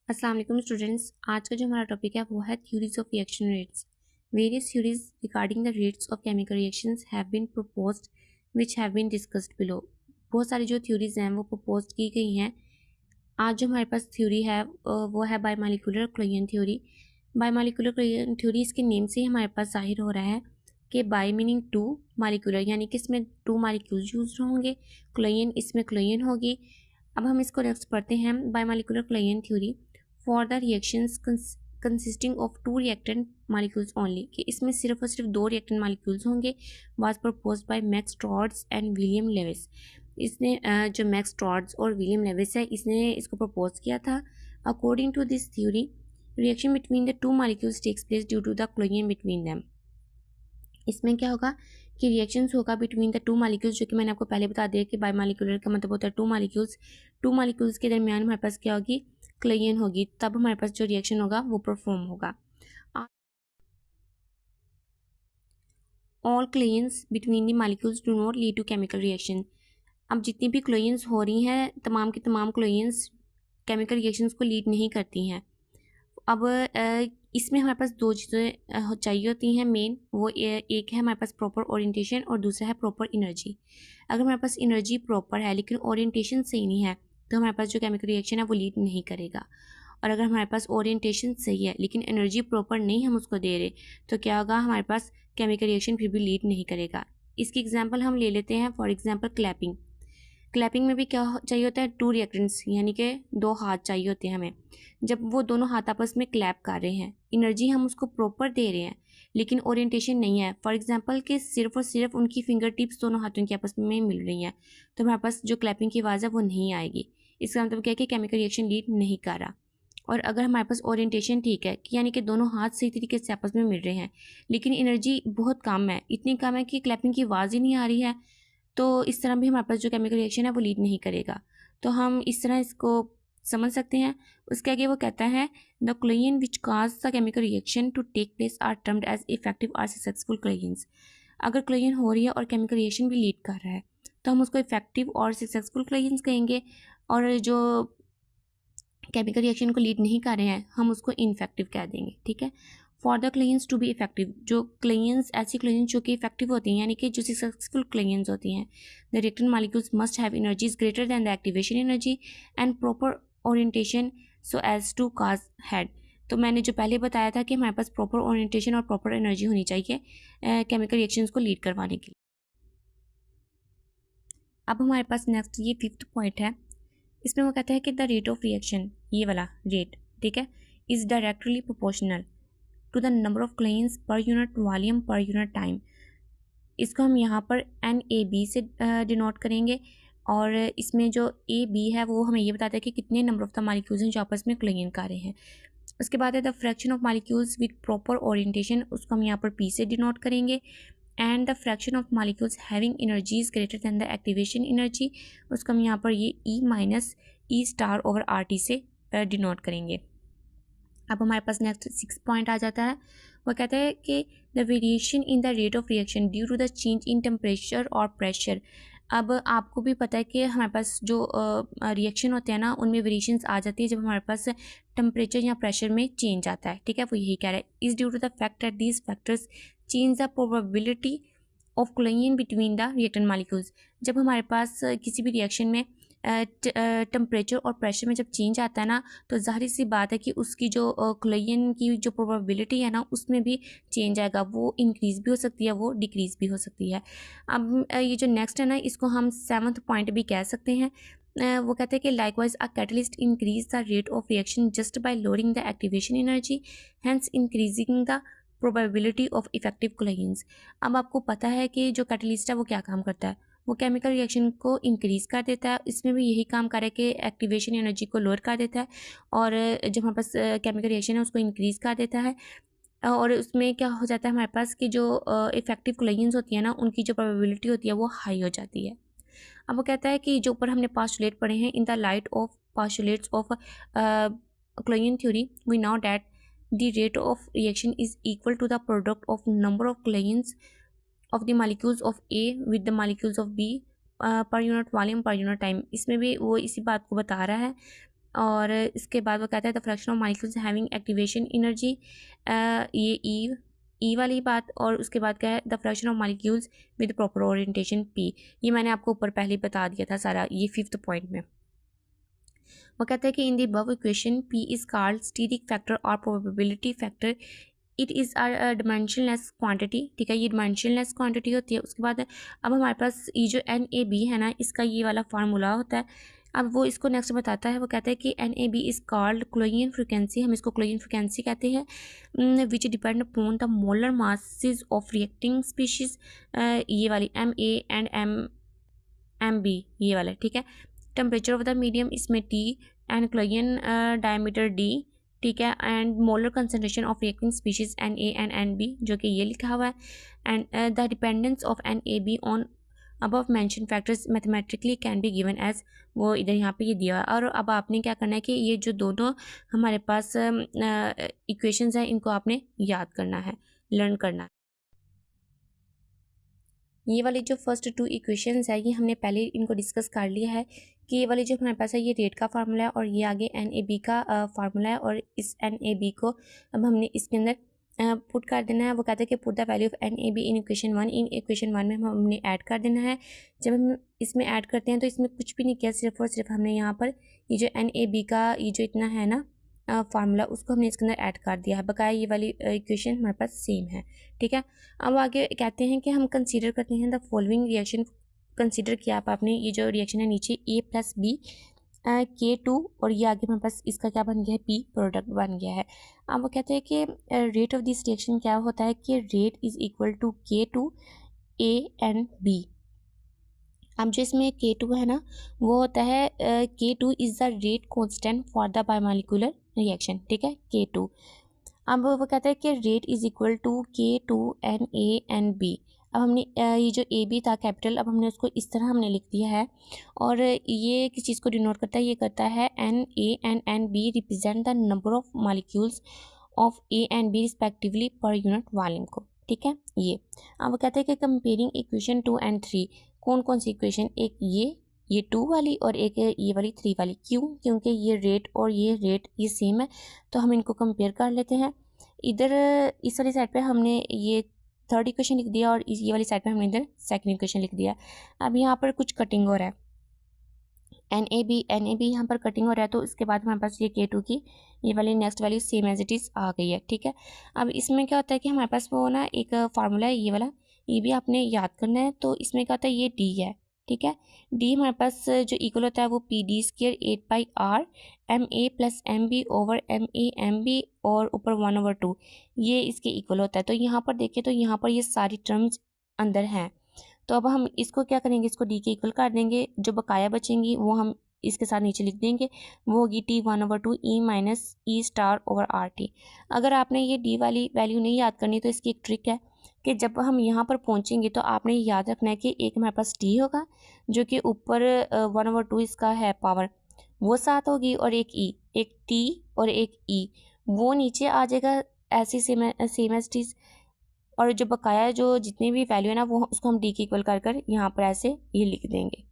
अस्सलाम वालेकुम स्टूडेंट्स। आज का जो हमारा टॉपिक है वो है theories of reaction rates. Various theories regarding the rates of chemical reactions have been proposed which have been discussed below. बहुत सारी जो थ्योरीज हैं वो प्रपोज की गई हैं। आज जो हमारे पास थ्योरी है वो है biomolecular chlorine theory. Biomolecular chlorine theory इसके नेम से ही हमारे पास जाहिर हो रहा है कि बाय मीनिंग टू, मालिक्यूलर यानी कि इसमें टू मालिक्यूल्स यूज होंगे, क्लोरीन इसमें क्लोरीन होगी। अब हम इसको नेक्स्ट पढ़ते हैं। Biomolecular chlorine theory for the reactions consisting of two reactant molecules only, कि इसमें सिर्फ और सिर्फ दो रिएक्टेंट मालिक्यूल्स होंगे। Was proposed by Max Trautz and William Lewis. इसने जो मैक्स टॉर्ड्स और विलियम लेविस है इसने इसको प्रपोज किया था। According to this theory reaction between the two molecules takes place due to the collision between them. इसमें क्या होगा कि रिएक्शंस होगा बिटवीन द टू मालिक्यूल्स, जो कि मैंने आपको पहले बता दिया कि बायोमॉलिक्यूलर का मतलब होता है टू मालिक्यूल्स। टू मालिक्यूल्स के दरमियान हमारे पास क्या होगी, क्लोरीन होगी, तब हमारे पास जो रिएक्शन होगा वो परफॉर्म होगा। All collisions between the molecules do not lead to chemical reaction. अब जितनी भी क्लोरीन्स हो रही हैं तमाम की तमाम क्लोरीन्स केमिकल रिएक्शंस को लीड नहीं करती हैं। अब इसमें हमारे पास दो चीज़ें चाहिए होती हैं मेन। वो एक है हमारे पास प्रॉपर ओरिएंटेशन और दूसरा है प्रॉपर एनर्जी। अगर हमारे पास एनर्जी प्रॉपर है लेकिन ओरिएंटेशन सही नहीं है तो हमारे पास जो केमिकल रिएक्शन है वो लीड नहीं करेगा। और अगर हमारे पास ओरिएंटेशन सही है लेकिन एनर्जी प्रॉपर नहीं हम उसको दे रहे तो क्या होगा, हमारे पास केमिकल रिएक्शन फिर भी लीड नहीं करेगा। इसकी एग्जाम्पल हम ले लेते हैं। For example clapping. क्लैपिंग में भी क्या चाहिए होता है, टू रिएक्टेंट्स यानी कि दो हाथ चाहिए होते हैं हमें। जब वो दोनों हाथ आपस में क्लैप कर रहे हैं, एनर्जी हम उसको प्रॉपर दे रहे हैं लेकिन ओरिएंटेशन नहीं है। फॉर एग्जांपल कि सिर्फ और सिर्फ उनकी फिंगर टिप्स दोनों हाथों की आपस में मिल रही हैं तो हमारे पास जो क्लैपिंग की आवाज़ है वो नहीं आएगी। इसका मतलब क्या है कि केमिकल रिएक्शन लीड नहीं कर रहा। और अगर हमारे पास ओरिएंटेशन ठीक है कि यानी कि दोनों हाथ सही तरीके से आपस में मिल रहे हैं लेकिन एनर्जी बहुत कम है, इतनी कम है कि क्लैपिंग की आवाज़ ही नहीं आ रही है, तो इस तरह भी हमारे पास जो केमिकल रिएक्शन है वो लीड नहीं करेगा। तो हम इस तरह इसको समझ सकते हैं। उसके आगे वो कहता है the collision which cause the chemical reaction to take place are termed as effective or successful collisions. अगर क्लोरीन हो रही है और केमिकल रिएक्शन भी लीड कर रहा है तो हम उसको इफेक्टिव और सक्सेसफुल क्लोरीन्स कहेंगे, और जो केमिकल रिएक्शन को लीड नहीं कर रहे हैं हम उसको इनफेक्टिव कह देंगे। ठीक है। For the collisions to be effective, जो क्लोरीन्स ऐसी क्लोरीन्स जो कि इफेक्टिव होती हैं यानी कि जो सक्सेसफुल क्लोरीन्स होती हैं, the reactant molecules must have energies greater than the activation energy and proper orientation so as to cause head. तो मैंने जो पहले बताया था कि हमारे पास प्रॉपर ओरिएंटेशन और प्रॉपर एनर्जी होनी चाहिए केमिकल रिएक्शंस को लीड करवाने के लिए। अब हमारे पास नेक्स्ट ये फिफ्थ पॉइंट है। इसमें वो कहता है कि द रेट ऑफ रिएक्शन, ये वाला रेट, ठीक है, is directly proportional to the number of collisions per unit volume per unit time. इसको हम यहाँ पर NaB से डिनोट करेंगे, और इसमें जो AB है वो हमें ये बताता है कि कितने नंबर ऑफ द मालिक्यूल्स हैं जो आपस में क्लोरीन कर रहे हैं। उसके बाद है the fraction of molecules with proper orientation, उसको हम यहाँ पर P से डिनोट करेंगे। And the fraction of molecules having energies greater than the activation energy, उसको हम यहाँ पर ये E minus E star over RT से डिनोट करेंगे। अब हमारे पास नेक्स्ट 6 पॉइंट आ जाता है। वो कहता है कि the variation in the rate of reaction due to the change in temperature और प्रेशर। अब आपको भी पता है कि हमारे पास जो रिएक्शन होते हैं ना उनमें वेरिएशंस आ जाती है जब हमारे पास टेम्परेचर या प्रेशर में चेंज आता है। ठीक है, वो यही कह रहा है is due to the fact that these factors change the probability of collision between the reactant molecules. जब हमारे पास किसी भी रिएक्शन में टेम्परेचर और प्रेशर में जब चेंज आता है ना तो ज़ाहिर सी बात है कि उसकी जो क्लोरीन की जो प्रोबेबिलिटी है ना उसमें भी चेंज आएगा, वो इंक्रीज़ भी हो सकती है, वो डिक्रीज़ भी हो सकती है। अब ये जो नेक्स्ट है ना इसको हम 7th पॉइंट भी कह सकते हैं। वो कहते हैं कि likewise a catalyst increase the rate of reaction just by lowering the activation energy, hence increasing the probability of effective collisions. अब आपको पता है कि जो कैटलिस्ट है वो क्या काम करता है, वो केमिकल रिएक्शन को इंक्रीज़ कर देता है। इसमें भी यही काम कर रहा है कि एक्टिवेशन एनर्जी को लोअर कर देता है, और जब हमारे पास केमिकल रिएक्शन है उसको इंक्रीज़ कर देता है, और उसमें क्या हो जाता है हमारे पास कि जो इफेक्टिव क्लोरीन्स होती है ना उनकी जो प्रोबेबिलिटी होती है वो हाई हो जाती है। अब वो कहता है कि जो ऊपर हमने पास्टुलेट पढ़े हैं, in the light of postulates of collision theory we know that the rate of reaction is equal to the product of number of collisions of the molecules of A with the molecules of B per unit volume per unit time। इसमें भी वो इसी बात को बता रहा है। और इसके बाद वो कहता है the fraction of molecules having activation energy, ये ई वाली बात। और उसके बाद क्या है, the fraction of molecules with proper orientation P. ये मैंने आपको ऊपर पहले ही बता दिया था सारा, ये 5th पॉइंट में। वो कहते हैं कि in the above equation P is called steric factor और probability factor. It is a dimensionless quantity, ठीक है, ये डिमेंशनलेस क्वांटिटी होती है। उसके बाद अब हमारे पास ये जो NAB है ना, इसका ये वाला फार्मूला होता है। अब वो इसको नेक्स्ट बताता है, वो कहता है कि NAB is called chlorine frequency, हम इसको क्लोरीन फ्रिक्वेंसी कहते हैं, विच depend upon the molar masses of reacting species, ये वाली MA एंड MB ये वाला, ठीक है। टेम्परेचर ऑफ द मीडियम इसमें T and chlorine diameter D, ठीक है, and molar concentration of reacting species NA and NB, जो कि ये लिखा हुआ है। And the dependence of NAB on above mention factors mathematically can be given as, वो इधर यहाँ पे ये दिया है। और अब आपने क्या करना है कि ये जो दोनों हमारे पास इक्वेशंस हैं, इनको आपने याद करना है, लर्न करना है। ये वाली जो फर्स्ट 2 इक्वेशंस है, ये हमने पहले इनको डिस्कस कर लिया है कि ये वाली जो हमारे पास है ये रेट का फार्मूला है और ये आगे NAB का फार्मूला है। और इस NAB को अब हमने इसके अंदर पुट कर देना है। वो कहते हैं कि put the value of NAB in equation 1, in equation 1 में हमने ऐड कर देना है। जब हम इसमें ऐड करते हैं तो इसमें कुछ भी नहीं किया, सिर्फ और सिर्फ हमने यहाँ पर ये जो NAB का ये जो इतना है ना फार्मूला, उसको हमने इसके अंदर ऐड कर दिया है। बकाया ये वाली इक्वेशन हमारे पास सेम है, ठीक है। अब आगे कहते हैं कि हम कंसीडर करते हैं द फॉलोइंग रिएक्शन। कंसीडर किया आपने, ये जो रिएक्शन है नीचे A+B K2, और ये आगे हमारे पास इसका क्या बन गया है, P प्रोडक्ट बन गया है। अब वो कहते हैं कि रेट ऑफ दिस रिएक्शन क्या होता है कि rate is equal to K2 A and B। अब जो इसमें K2 है ना, वो होता है K2 is the rate constant for the bimolecular reaction, ठीक है, K2। अब वो कहता है कि rate is equal to K2 and A and B। अब हमने ये जो AB था कैपिटल, अब हमने उसको इस तरह हमने लिख दिया है। और ये किस चीज़ को डिनोट करता है, ये करता है NA and NB represent the number of molecules of A and B respectively पर यूनिट वॉल्यूम को, ठीक है ये। अब वो कहते हैं कि कंपेयरिंग इक्वेशन 2 एंड 3, कौन कौन सी इक्वेशन, एक ये 2 वाली और एक ये वाली 3 वाली। क्यों? क्योंकि ये रेट और ये रेट ये सेम है, तो हम इनको कंपेयर कर लेते हैं। इधर इस वाली साइड पे हमने ये 3rd इक्वेशन लिख दिया और ये वाली साइड पे हमने इधर 2nd इक्वेशन लिख दिया। अब यहाँ पर कुछ कटिंग हो रहा है, NAB यहाँ पर कटिंग हो रहा है, तो इसके बाद हमारे पास ये K2 की ये वाली next value same as it is आ गई है, ठीक है। अब इसमें क्या होता है कि हमारे पास वो ना एक फार्मूला है ये वाला, ये भी आपने याद करना है। तो इसमें क्या होता है, ये D है, ठीक है। D हमारे पास जो इक्वल होता है वो PD² 8/R MA + MB over MA MB और ऊपर 1/2, ये इसके इक्वल होता है। तो यहाँ पर देखिए, तो यहाँ पर ये सारी टर्म्स अंदर हैं। तो अब हम इसको क्या करेंगे, इसको D के इक्वल कर देंगे, जो बकाया बचेंगी वो हम इसके साथ नीचे लिख देंगे, वो होगी T1/2 E - E*/RT। अगर आपने ये D वाली वैल्यू नहीं याद करनी तो इसकी एक ट्रिक है कि जब हम यहाँ पर पहुँचेंगे तो आपने याद रखना है कि एक हमारे पास T होगा जो कि ऊपर 1/2 इसका है पावर, वो 7 होगी, और एक E, एक T और एक E, वो नीचे आ जाएगा ऐसी सेम एज टी। और जो बकाया जो जितनी भी वैल्यू है ना, वो उसको हम D के इक्वल कर यहाँ पर ऐसे ये लिख देंगे।